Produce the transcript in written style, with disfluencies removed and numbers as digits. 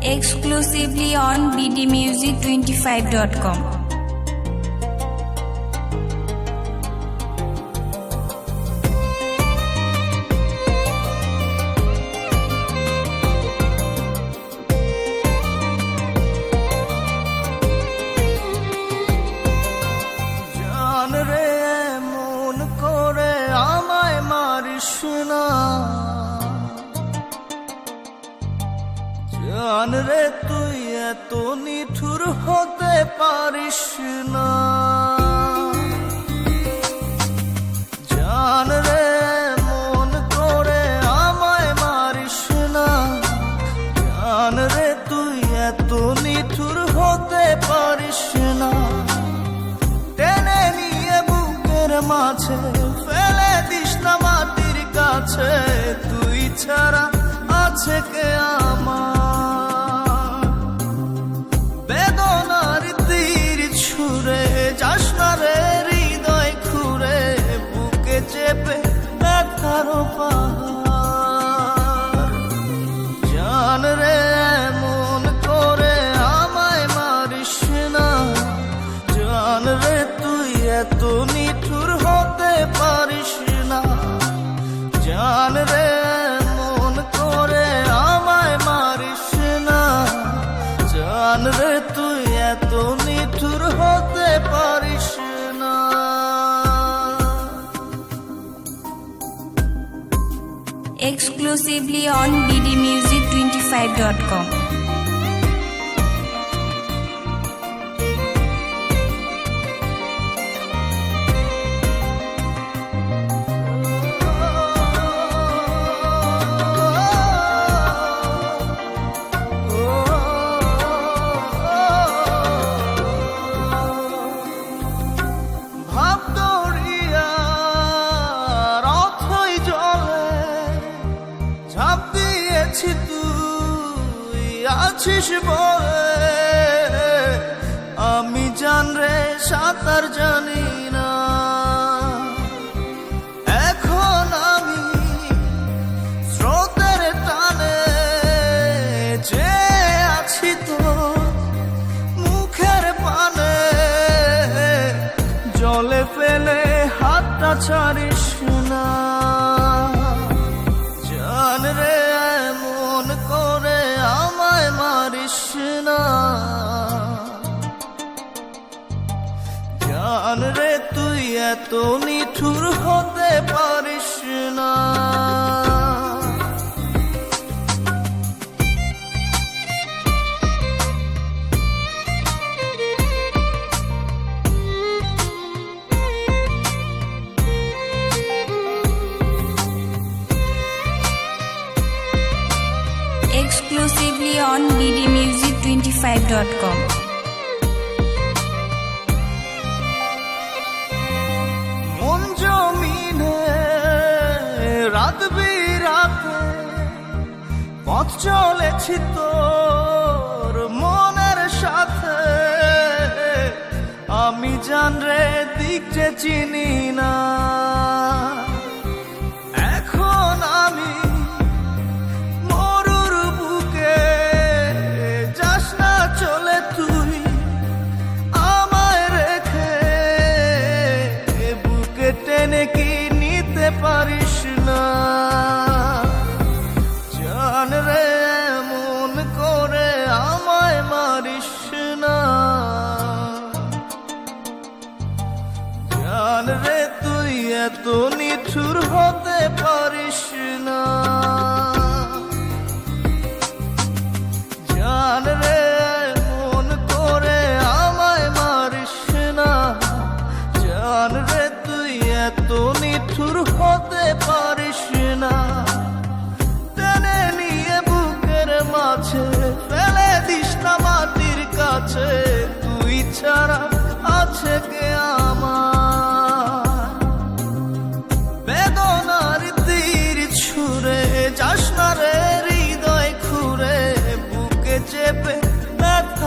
exclusively on bdmusic25.com. জান রে তুই এত নিঠুর হতে পারিস না, জান রে মন করে আমায় মারিস না, জান রে তুই এত নিঠুর হতে পারিস না। টেনে নিয়ে বুকের মাঝে ফেলে দিস না মাটির কাছে, তুই ছাড়া আছে কে আমার? বেদনার তীর ছুঁড়ে যাস না রে হৃদয় খুঁড়ে, বুকে চেপে ব্যথার পাহাড়। জান রে মন করে আমায় মারিস না, জান রে তুই এত নিঠুর হতে পারিস না, জান রে জান রে তুই এত নিঠুর হতে পারিস না। Exclusively on bdmusic25.com. তুই আছিস বলে আমি জান রে সাঁতার জানি না, এখন আমি স্রোতের টানে যে আছি তো মুখের পানে, জলে ফেলে হাতটা ছাড়িস না, জান রে মন করে আমায় মারিস না, জান রে তুই এত নিঠুর হতে পারিস না। Exclusively on bdmusic25.com. মন জমিনে রাত বিরাতে পথ চলেছি তোর মনের সাথে, আমি জান রে দিক যে চিনি না, এখন আমি চলে তুই আমায় রেখে, বুকে টেনে কি নিতে পারিস না, জান রে মন করে আমায় মারিস না, জান রে তুই এত নিঠুর হতে পারিস না, জান রে জান রে তুই এত নিঠুর হতে পারিস না। টেনে নিয়ে বুকের মাঝে ফেলে দিস না মাটির কাছে,